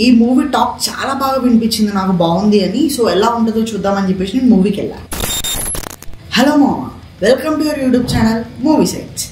ఈ movie talk చాలా బాగా వినిపించింది, నాకు బాగుంది అని. సో ఎలా ఉంటుందో చూద్దామని చెప్పేసి నేను మూవీకి వెళ్ళాను. హలో మామ, welcome to your YouTube channel movie science.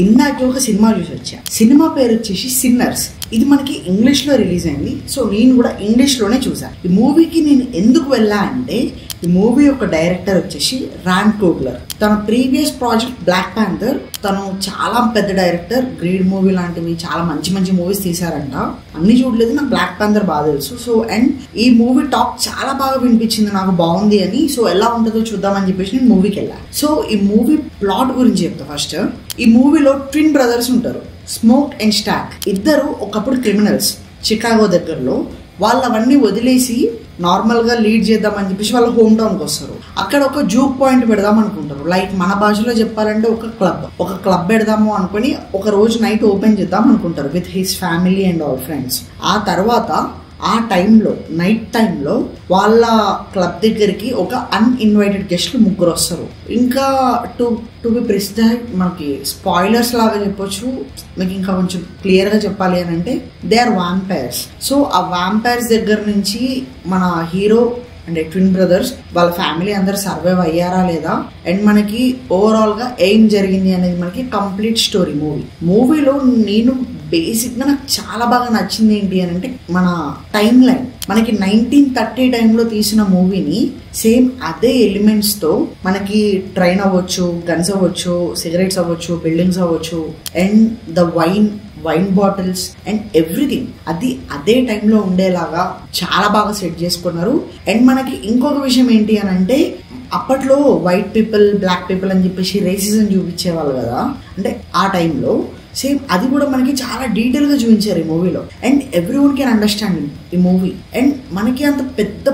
ఇందాక ఒక సినిమా చూసి వచ్చా. సినిమా పేరు వచ్చేసి సిన్నర్స్. ఇది మనకి ఇంగ్లీష్లో రిలీజ్ అయింది. సో నేను కూడా ఇంగ్లీష్లోనే చూసాను. ఈ మూవీకి నేను ఎందుకు వెళ్ళా అంటే, ఈ మూవీ యొక్క డైరెక్టర్ వచ్చేసి రాన్ కోగ్లర్. తన ప్రీవియస్ ప్రాజెక్ట్ బ్లాక్ ప్యాంథర్, తను చాలా పెద్ద డైరెక్టర్. గ్రీడ్ మూవీ లాంటివి చాలా మంచి మంచి మూవీస్ తీశారంట. అన్ని చూడలేదు, నాకు బ్లాక్ ప్యాంథర్ బాగా తెలుసు. సో అండ్ ఈ మూవీ టాక్ చాలా బాగా వినిపించింది, నాకు బాగుంది అని. సో ఎలా ఉంటుందో చూద్దామని చెప్పేసి నేను మూవీకి వెళ్ళాను. సో ఈ మూవీ ప్లాట్ గురించి చెప్తా ఫస్ట్. ఈ మూవీలో ట్విన్ బ్రదర్స్ ఉంటారు, స్మోక్ అండ్ స్టాక్. ఇద్దరు ఒకప్పుడు క్రిమినల్స్ చికాగో దగ్గరలో. వాళ్ళవన్నీ వదిలేసి నార్మల్గా లీడ్ చేద్దామని చెప్పేసి వాళ్ళ హోమ్ టౌన్కి వస్తారు. అక్కడ ఒక జూక్ పాయింట్ పెడదాం అనుకుంటారు. లైక్ మన భాషలో చెప్పాలంటే ఒక క్లబ్ పెడదాము అనుకుని ఒక రోజు నైట్ ఓపెన్ చేద్దాం అనుకుంటారు with his family and all friends. ఆ తర్వాత ఆ టైంలో నైట్ టైంలో వాళ్ళ క్లబ్ దగ్గరికి ఒక అన్ఇన్వైటెడ్ గెస్ట్లు 3 వస్తారు. ఇంకా టు బి ప్రిసైజ్, మనకి స్పాయిలర్స్ లాగా చెప్పొచ్చు. మీకు ఇంకా కొంచెం క్లియర్గా చెప్పాలి అని అంటే, దే ఆర్ వాంపైర్స్. సో ఆ వాంపైర్స్ దగ్గర నుంచి మన హీరో అంటే ట్విన్ బ్రదర్స్ వాళ్ళ ఫ్యామిలీ అందరు సర్వైవ్ అయ్యారా లేదా, అండ్ మనకి ఓవరాల్గా ఏం జరిగింది అనేది మనకి కంప్లీట్ స్టోరీ మూవీలో. నేను బేసిక్గా నాకు చాలా బాగా నచ్చింది ఏంటి అని అంటే, మన టైం లైన్. మనకి 1930 టైంలో తీసిన మూవీని సేమ్ అదే ఎలిమెంట్స్తో మనకి ట్రైన్ అవ్వచ్చు, గన్స్ అవ్వచ్చు, సిగరెట్స్ అవ్వచ్చు, బిల్డింగ్స్ అవ్వచ్చు, and the wine bottles and everything అది అదే టైంలో ఉండేలాగా చాలా బాగా సెట్ చేసుకున్నారు. అండ్ మనకి ఇంకొక విషయం ఏంటి అని అంటే, అప్పట్లో వైట్ పీపుల్, బ్లాక్ పీపుల్ అని చెప్పేసి రేసిజం చూపించేవాళ్ళు కదా. అంటే ఆ టైంలో సేమ్ అది కూడా మనకి చాలా డీటెయిల్గా చూపించారు ఈ మూవీలో. And every one can understand ఈ మూవీ. అండ్ మనకి అంత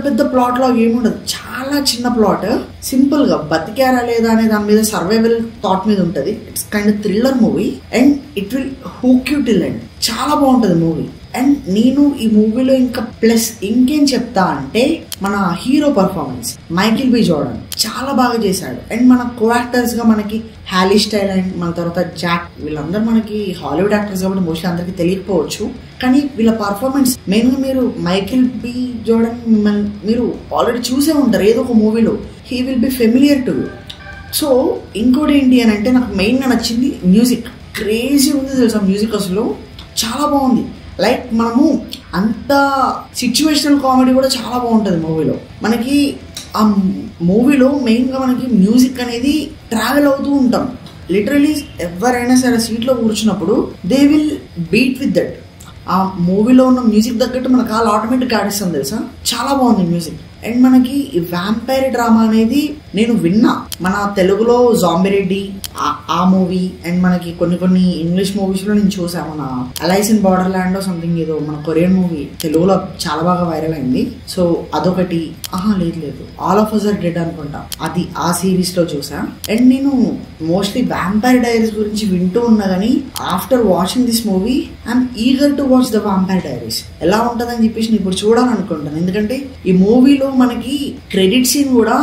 పెద్ద ప్లాట్ లాగా ఏముండదు, చాలా చిన్న ప్లాట్. సింపుల్గా బతికారా లేదా అనే దాని మీద సర్వైవల్ థాట్ మీద ఉంటుంది. It's kind of thriller movie and it will hook you till end. చాలా బాగుంటుంది మూవీ. అండ్ నేను ఈ మూవీలో ఇంకా ప్లస్ ఇంకేం చెప్తా అంటే, మన hero performance Michael B Jordan చాలా బాగా చేశాడు. అండ్ మన కో యాక్టర్స్ గా మనకి హ్యాలీ స్టైల్ అండ్ మన తర్వాత జాక్, వీళ్ళందరూ మనకి హాలీవుడ్ యాక్టర్స్ కాబట్టి మోస్ట్లీ అందరికి తెలియకపోవచ్చు. కానీ వీళ్ళ పర్ఫార్మెన్స్ మెయిన్గా మీరు మైకిల్ బి జోర్డన్ మీరు ఆల్రెడీ చూసే ఉంటారు ఏదో ఒక మూవీలో. He will be familiar to you. So ఇంకోటి ఏంటి అని అంటే, నాకు మెయిన్గా నచ్చింది మ్యూజిక్. క్రేజీ ఉంది తెలుసా మ్యూజిక్, అసలు చాలా బాగుంది. లైక్ మనము అంత సిచ్యువేషనల్ కామెడీ కూడా చాలా బాగుంటుంది మూవీలో. మనకి ఆ మూవీలో మెయిన్గా మనకి మ్యూజిక్ అనేది ట్రావెల్ అవుతూ ఉంటాం. లిటరలీ ఎవరైనా సరే సీట్లో కూర్చున్నప్పుడు they will beat with that. ఆ మూవీలో ఉన్న మ్యూజిక్ తగ్గట్టు మనకు కాల్ ఆటోమేటిక్ ఆడిస్తుంది తెలుసా. చాలా బాగుంది మ్యూజిక్. అండ్ మనకి ఈ వ్యాంపైర్ డ్రామా అనేది నేను విన్నా, మన తెలుగులో జాంబిరెడ్డి ఆ మూవీ, అండ్ మనకి కొన్ని ఇంగ్లీష్ మూవీస్లో నేను చూసాను. మన Alice in Borderland something ఏదో మన కొరియన్ మూవీ తెలుగులో చాలా బాగా వైరల్ అయింది. సో అదొకటి. లేదు all of us are dead అనుకుంటా, అది ఆ సిరీస్ లో చూసా. అండ్ నేను మోస్ట్లీ వ్యాంపైర్ డైరీస్ గురించి వింటూ ఉన్నా కానీ after watching this movie I'm eager to watch the vampire diaries. ఎలా ఉంటుందని చెప్పేసి నేను ఇప్పుడు చూడాలనుకుంటాను. ఎందుకంటే ఈ మూవీలో మనకి క్రెడిట్ సీన్ కూడా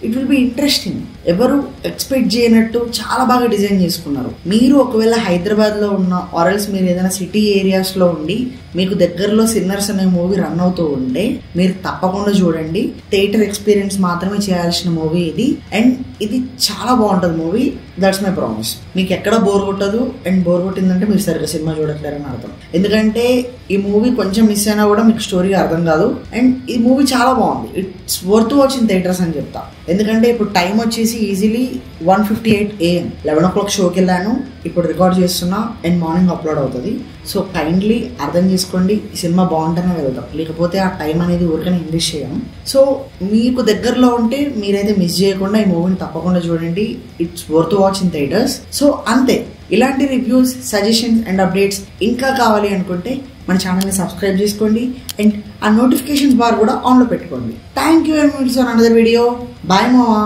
ఇట్ విల్ బి ఇంట్రెస్టింగ్. ఎవరు ఎక్స్పెక్ట్ చేయనట్టు చాలా బాగా డిజైన్ చేసుకున్నారు. మీరు ఒకవేళ హైదరాబాద్లో ఉన్న ఆర్ఎల్స్ మీరు ఏదైనా సిటీ ఏరియాస్లో ఉండి మీకు దగ్గరలో సిన్నర్స్ అనే మూవీ రన్ అవుతూ ఉంటే మీరు తప్పకుండా చూడండి. థియేటర్ ఎక్స్పీరియన్స్ మాత్రమే చేయాల్సిన మూవీ ఇది. అండ్ ఇది చాలా బాగుంటుంది మూవీ, దట్స్ మై ప్రామిస్. మీకు ఎక్కడ బోర్ కొట్టదు. అండ్ బోర్ కొట్టిందంటే మీరు సరిగ్గా సినిమా చూడట్లేరని అర్థం. ఎందుకంటే ఈ మూవీ కొంచెం మిస్ అయినా కూడా మీకు స్టోరీ అర్థం కాదు. అండ్ ఈ మూవీ చాలా బాగుంది, ఇట్స్ వర్త్ వాచింగ్ థియేటర్స్ అని చెప్తా. ఎందుకంటే ఇప్పుడు టైం వచ్చేసి ఈజీలీ 1:58 AM. 11 o'clock షోకి వెళ్ళాను, ఇప్పుడు రికార్డ్ చేస్తున్నా అండ్ మార్నింగ్ అప్లోడ్ అవుతుంది. సో కైండ్లీ అర్థం చేసుకోండి, ఈ సినిమా బాగుంటేనే వెళ్తాం, లేకపోతే ఆ టైం అనేది ఊరికనే ఇన్వెస్ట్ చేయం. సో మీకు దగ్గరలో ఉంటే మీరైతే మిస్ చేయకుండా ఈ మూవీని తప్పకుండా చూడండి. It's worth watch in theatres. So అంతే. ఇలాంటి రివ్యూస్, సజెషన్స్ అండ్ అప్డేట్స్ ఇంకా కావాలి అనుకుంటే మన ఛానల్ని సబ్స్క్రైబ్ చేసుకోండి అండ్ ఆ నోటిఫికేషన్స్ బార్ కూడా ఆన్లో పెట్టుకోండి. Thank you very much for another video. Bye మావా.